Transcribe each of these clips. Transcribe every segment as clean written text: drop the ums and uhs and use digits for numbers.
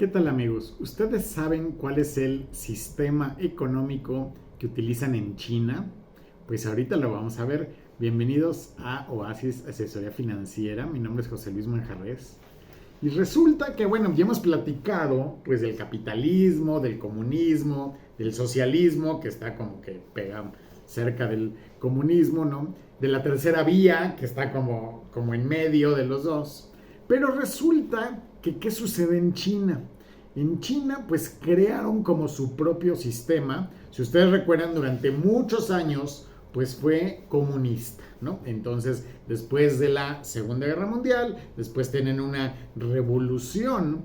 ¿Qué tal, amigos? ¿Ustedes saben cuál es el sistema económico que utilizan en China? Pues ahorita lo vamos a ver. Bienvenidos a Oasis Asesoría Financiera. Mi nombre es José Luis Manjarres. Y resulta que, bueno, ya hemos platicado pues del capitalismo, del comunismo, del socialismo, que está como que pega cerca del comunismo, ¿no? De la tercera vía, que está como en medio de los dos. Pero resulta que, ¿qué sucede en China? En China, pues crearon como su propio sistema. Si ustedes recuerdan, durante muchos años, pues fue comunista, ¿no? Entonces, después de la Segunda Guerra Mundial, después tienen una revolución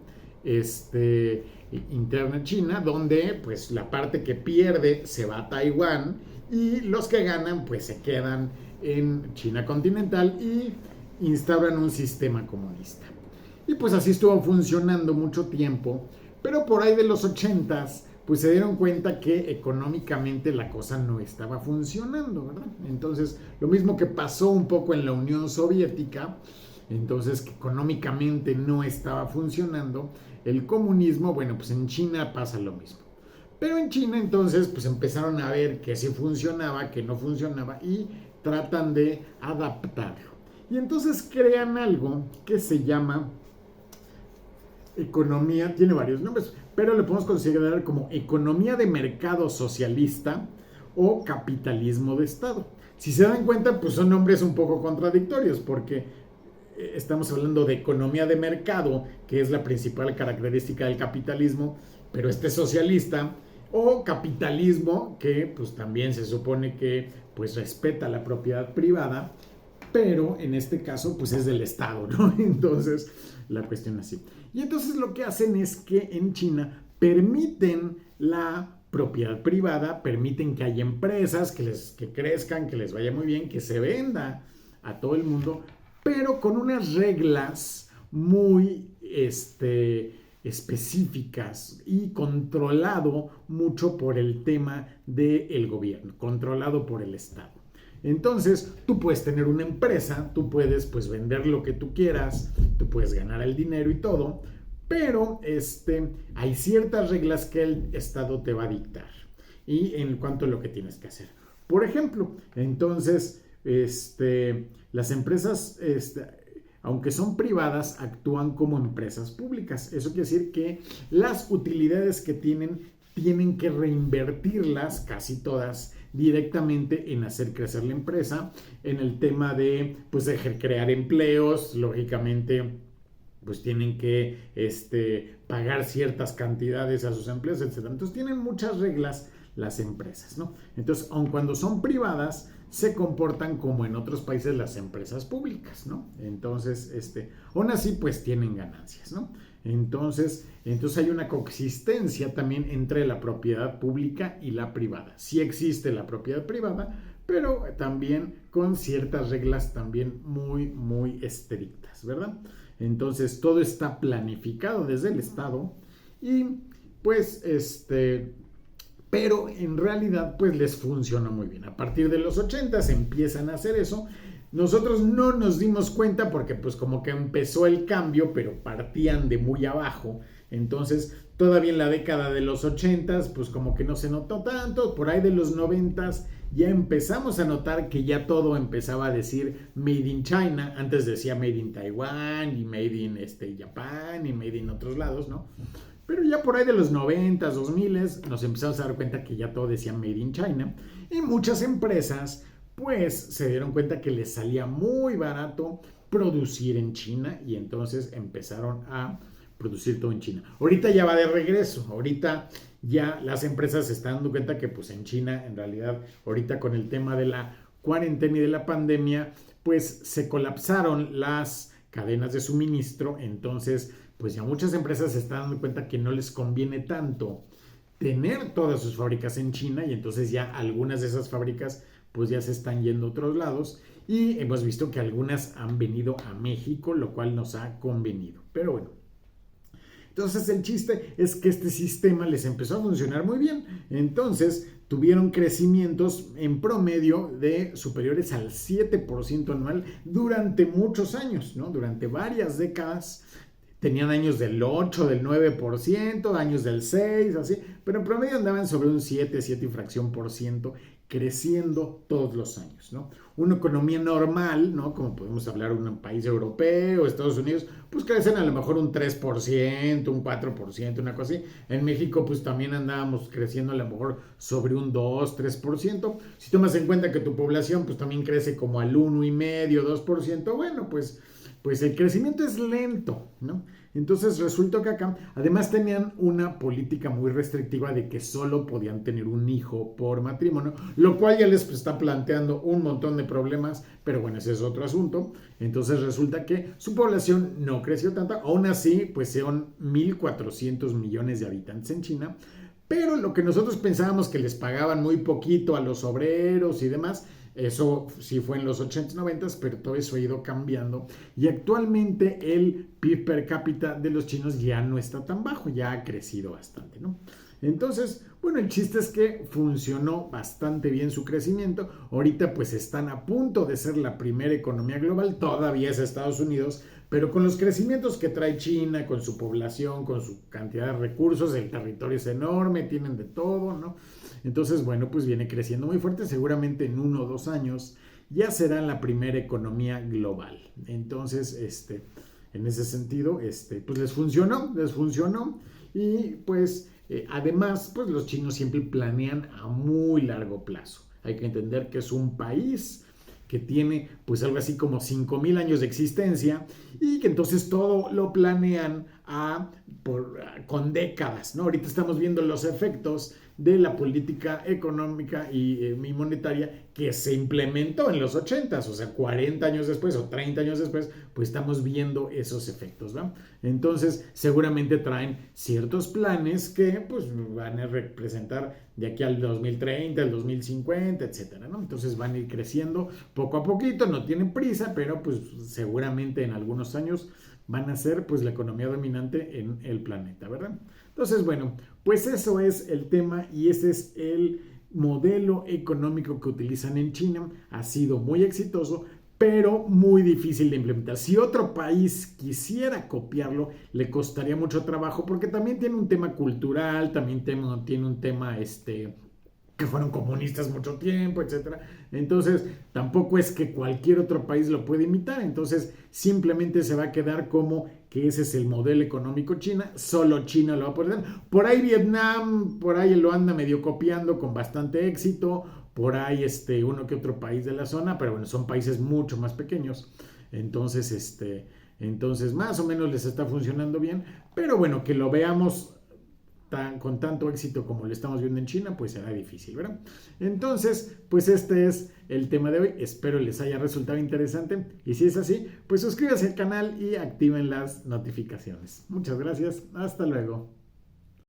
interna en China, donde pues la parte que pierde se va a Taiwán y los que ganan pues se quedan en China continental y instauran un sistema comunista. Y pues así estuvo funcionando mucho tiempo, pero por ahí de los 80s, pues se dieron cuenta que económicamente la cosa no estaba funcionando, ¿verdad? Entonces, lo mismo que pasó un poco en la Unión Soviética, entonces que económicamente no estaba funcionando, el comunismo, bueno, pues en China pasa lo mismo. Pero en China entonces pues empezaron a ver que sí funcionaba, que no funcionaba y tratan de adaptarlo. Y entonces crean algo que se llama economía, tiene varios nombres, pero le podemos considerar como economía de mercado socialista o capitalismo de Estado. Si se dan cuenta, pues son nombres un poco contradictorios, porque estamos hablando de economía de mercado, que es la principal característica del capitalismo, pero este es socialista, o capitalismo, que pues también se supone que pues respeta la propiedad privada, pero en este caso pues es del Estado, ¿no? Entonces la cuestión así. Y entonces lo que hacen es que en China permiten la propiedad privada, permiten que haya empresas que crezcan, que les vaya muy bien, que se venda a todo el mundo, pero con unas reglas muy específicas y controlado mucho por el tema del gobierno, controlado por el Estado. Entonces, tú puedes tener una empresa, tú puedes pues vender lo que tú quieras, tú puedes ganar el dinero y todo, pero hay ciertas reglas que el Estado te va a dictar y en cuanto a lo que tienes que hacer. Por ejemplo, entonces, las empresas, aunque son privadas, actúan como empresas públicas. Eso quiere decir que las utilidades que tienen que reinvertirlas, casi todas, directamente en hacer crecer la empresa, en el tema de, pues, de crear empleos, lógicamente, pues tienen que pagar ciertas cantidades a sus empleados, etc. Entonces tienen muchas reglas las empresas, ¿no? Entonces, aun cuando son privadas, se comportan como en otros países las empresas públicas, ¿no? Entonces, aún así, pues tienen ganancias, ¿no? Entonces hay una coexistencia también entre la propiedad pública y la privada. Sí existe la propiedad privada, pero también con ciertas reglas también muy, muy estrictas, ¿verdad? Entonces todo está planificado desde el Estado y pues pero en realidad pues les funciona muy bien. A partir de los 80 se empiezan a hacer eso. Nosotros no nos dimos cuenta porque pues como que empezó el cambio, pero partían de muy abajo. Entonces todavía en la década de los 80 pues como que no se notó tanto. Por ahí de los 90 ya empezamos a notar que ya todo empezaba a decir Made in China. Antes decía Made in Taiwán y Made in Japan y Made in otros lados, ¿no? Pero ya por ahí de los 90, 2000 nos empezamos a dar cuenta que ya todo decía Made in China. Y muchas empresas pues se dieron cuenta que les salía muy barato producir en China y entonces empezaron a producir todo en China. Ahorita ya va de regreso, ahorita ya las empresas se están dando cuenta que pues en China en realidad ahorita con el tema de la cuarentena y de la pandemia pues se colapsaron las cadenas de suministro, entonces pues ya muchas empresas se están dando cuenta que no les conviene tanto tener todas sus fábricas en China y entonces ya algunas de esas fábricas pues ya se están yendo a otros lados y hemos visto que algunas han venido a México, lo cual nos ha convenido. Pero bueno, entonces el chiste es que este sistema les empezó a funcionar muy bien. Entonces tuvieron crecimientos en promedio de superiores al 7% anual durante muchos años, ¿no? Durante varias décadas tenían años del 8, del 9%, años del 6, así, pero en promedio andaban sobre un 7 y fracción por ciento, creciendo todos los años, ¿no? Una economía normal, ¿no? Como podemos hablar de un país europeo, Estados Unidos, pues crecen a lo mejor un 3%, un 4%, una cosa así. En México, pues también andábamos creciendo a lo mejor sobre un 2, 3%. Si tomas en cuenta que tu población, pues también crece como al 1,5, 2%, bueno, pues el crecimiento es lento, ¿no? Entonces resultó que acá, además tenían una política muy restrictiva de que solo podían tener un hijo por matrimonio, lo cual ya les está planteando un montón de problemas, pero bueno, ese es otro asunto. Entonces resulta que su población no creció tanto, aún así, pues son 1,400 millones de habitantes en China, pero lo que nosotros pensábamos que les pagaban muy poquito a los obreros y demás, eso sí fue en los 80s, 90s, pero todo eso ha ido cambiando. Y actualmente el PIB per cápita de los chinos ya no está tan bajo, ya ha crecido bastante, ¿no? Entonces, bueno, el chiste es que funcionó bastante bien su crecimiento. Ahorita pues están a punto de ser la primera economía global, todavía es Estados Unidos, pero con los crecimientos que trae China, con su población, con su cantidad de recursos, el territorio es enorme, tienen de todo, ¿no? Entonces, bueno, pues viene creciendo muy fuerte, seguramente en 1 o 2 años ya será la primera economía global. Entonces, en ese sentido, pues les funcionó y pues además, pues los chinos siempre planean a muy largo plazo. Hay que entender que es un país que tiene pues algo así como 5,000 años de existencia y que entonces todo lo planean con décadas, ¿no? Ahorita estamos viendo los efectos de la política económica y monetaria que se implementó en los 80s, o sea, 40 años después o 30 años después, pues estamos viendo esos efectos, ¿no? Entonces, seguramente traen ciertos planes que pues van a representar de aquí al 2030, al 2050, etcétera, ¿no? Entonces van a ir creciendo poco a poquito, no tienen prisa, pero pues seguramente en algunos años van a ser pues la economía dominante en el planeta, ¿verdad? Entonces, bueno, pues eso es el tema y ese es el modelo económico que utilizan en China. Ha sido muy exitoso, pero muy difícil de implementar. Si otro país quisiera copiarlo, le costaría mucho trabajo porque también tiene un tema cultural, también tiene un tema que fueron comunistas mucho tiempo, etcétera. Entonces, tampoco es que cualquier otro país lo pueda imitar. Entonces, simplemente se va a quedar como que ese es el modelo económico China. Solo China lo va a poder dar. Por ahí Vietnam, por ahí lo anda medio copiando con bastante éxito. Por ahí uno que otro país de la zona, pero bueno, son países mucho más pequeños. Entonces más o menos les está funcionando bien. Pero bueno, que lo veamos con tanto éxito como lo estamos viendo en China, pues será difícil, ¿verdad? Entonces, pues este es el tema de hoy. Espero les haya resultado interesante y si es así, pues suscríbanse al canal y activen las notificaciones. Muchas gracias. Hasta luego.